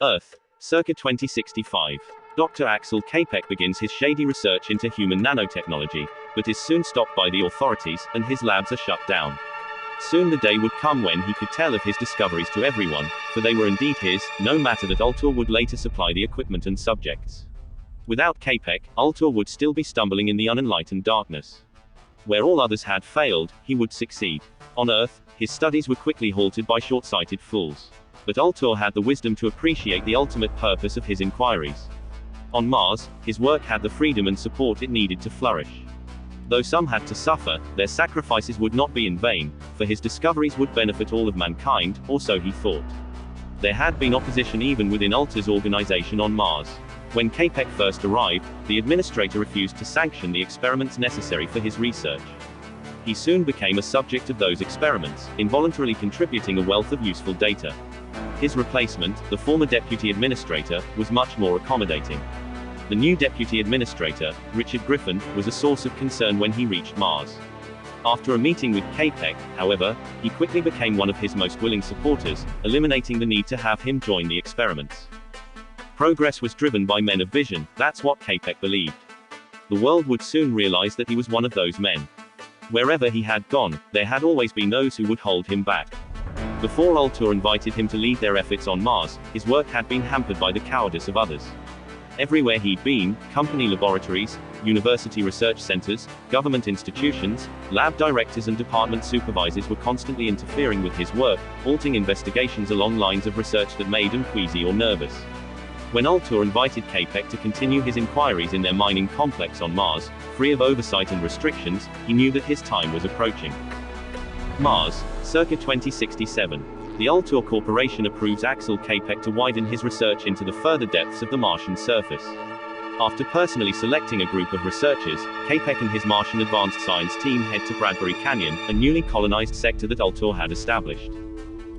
Earth, circa 2065. Dr. Axel Capek begins his shady research into human nanotechnology, but is soon stopped by the authorities, and his labs are shut down. Soon the day would come when he could tell of his discoveries to everyone, for they were indeed his, no matter that Ultor would later supply the equipment and subjects. Without Capek, Ultor would still be stumbling in the unenlightened darkness. Where all others had failed, he would succeed. On Earth, his studies were quickly halted by short-sighted fools. But Ultor had the wisdom to appreciate the ultimate purpose of his inquiries. On Mars, his work had the freedom and support it needed to flourish. Though some had to suffer, their sacrifices would not be in vain, for his discoveries would benefit all of mankind, or so he thought. There had been opposition even within Ultor's organization on Mars. When Capek first arrived, the administrator refused to sanction the experiments necessary for his research. He soon became a subject of those experiments, involuntarily contributing a wealth of useful data. His replacement, the former deputy administrator, was much more accommodating. The new deputy administrator, Richard Griffin, was a source of concern when he reached Mars. After a meeting with Capek, however, he quickly became one of his most willing supporters, eliminating the need to have him join the experiments. Progress was driven by men of vision, that's what Capek believed. The world would soon realize that he was one of those men. Wherever he had gone, there had always been those who would hold him back. Before Ultor invited him to lead their efforts on Mars, his work had been hampered by the cowardice of others. Everywhere he'd been, company laboratories, university research centers, government institutions, lab directors and department supervisors were constantly interfering with his work, halting investigations along lines of research that made him queasy or nervous. When Ultor invited Capek to continue his inquiries in their mining complex on Mars, free of oversight and restrictions, he knew that his time was approaching. Mars, circa 2067. The Ultor Corporation approves Axel Capek to widen his research into the further depths of the Martian surface. After personally selecting a group of researchers, Capek and his Martian Advanced Science team head to Bradbury Canyon, a newly colonized sector that Ultor had established.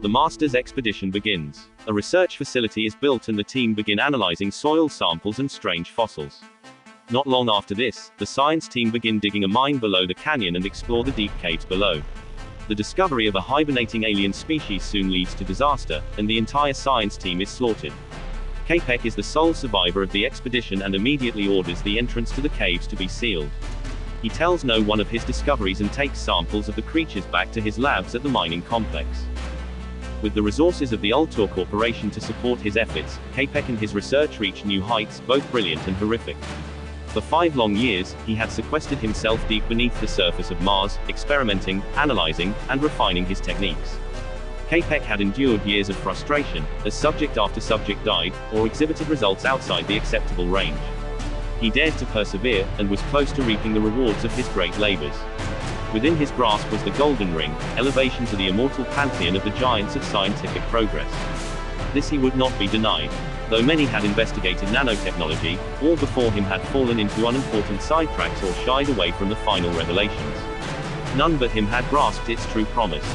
The Masters expedition begins. A research facility is built and the team begin analyzing soil samples and strange fossils. Not long after this, the science team begin digging a mine below the canyon and explore the deep caves below. The discovery of a hibernating alien species soon leads to disaster, and the entire science team is slaughtered. Capek is the sole survivor of the expedition and immediately orders the entrance to the caves to be sealed. He tells no one of his discoveries and takes samples of the creatures back to his labs at the mining complex. With the resources of the Ultor Corporation to support his efforts, Capek and his research reach new heights, both brilliant and horrific. For 5 long years, he had sequestered himself deep beneath the surface of Mars, experimenting, analyzing, and refining his techniques. Capek had endured years of frustration, as subject after subject died, or exhibited results outside the acceptable range. He dared to persevere, and was close to reaping the rewards of his great labors. Within his grasp was the Golden Ring, elevation to the immortal pantheon of the giants of scientific progress. This he would not be denied. Though many had investigated nanotechnology, all before him had fallen into unimportant sidetracks or shied away from the final revelations. None but him had grasped its true promise.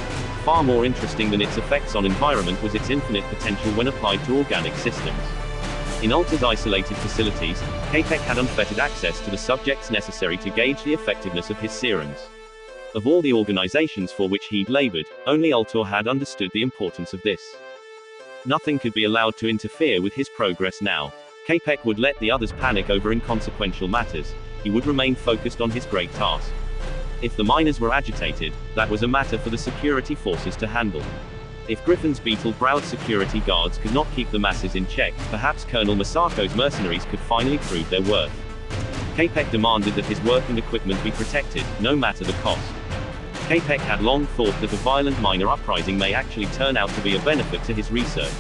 Far more interesting than its effects on environment was its infinite potential when applied to organic systems. In Ultor's isolated facilities, Capek had unfettered access to the subjects necessary to gauge the effectiveness of his serums. Of all the organizations for which he'd labored, only Ultor had understood the importance of this. Nothing could be allowed to interfere with his progress now. Capek would let the others panic over inconsequential matters. He would remain focused on his great task. If the miners were agitated, that was a matter for the security forces to handle. If Griffin's beetle-browed security guards could not keep the masses in check, perhaps Colonel Masako's mercenaries could finally prove their worth. Capek demanded that his work and equipment be protected, no matter the cost. Capek had long thought that a violent miner uprising may actually turn out to be a benefit to his research.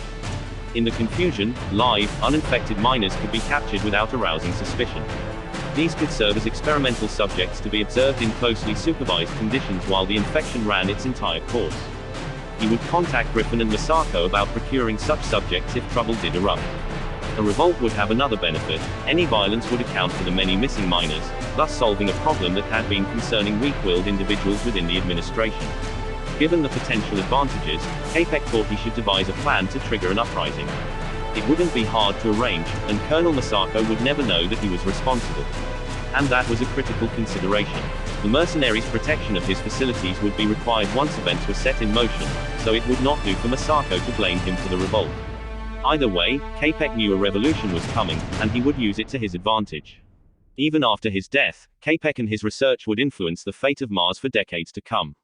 In the confusion, live, uninfected miners could be captured without arousing suspicion. These could serve as experimental subjects to be observed in closely supervised conditions while the infection ran its entire course. He would contact Griffin and Masako about procuring such subjects if trouble did erupt. A revolt would have another benefit: any violence would account for the many missing miners, thus solving a problem that had been concerning weak-willed individuals within the administration. Given the potential advantages, Capek thought he should devise a plan to trigger an uprising. It wouldn't be hard to arrange, and Colonel Masako would never know that he was responsible. And that was a critical consideration. The mercenaries' protection of his facilities would be required once events were set in motion, so it would not do for Masako to blame him for the revolt. Either way, Capek knew a revolution was coming, and he would use it to his advantage. Even after his death, Capek and his research would influence the fate of Mars for decades to come.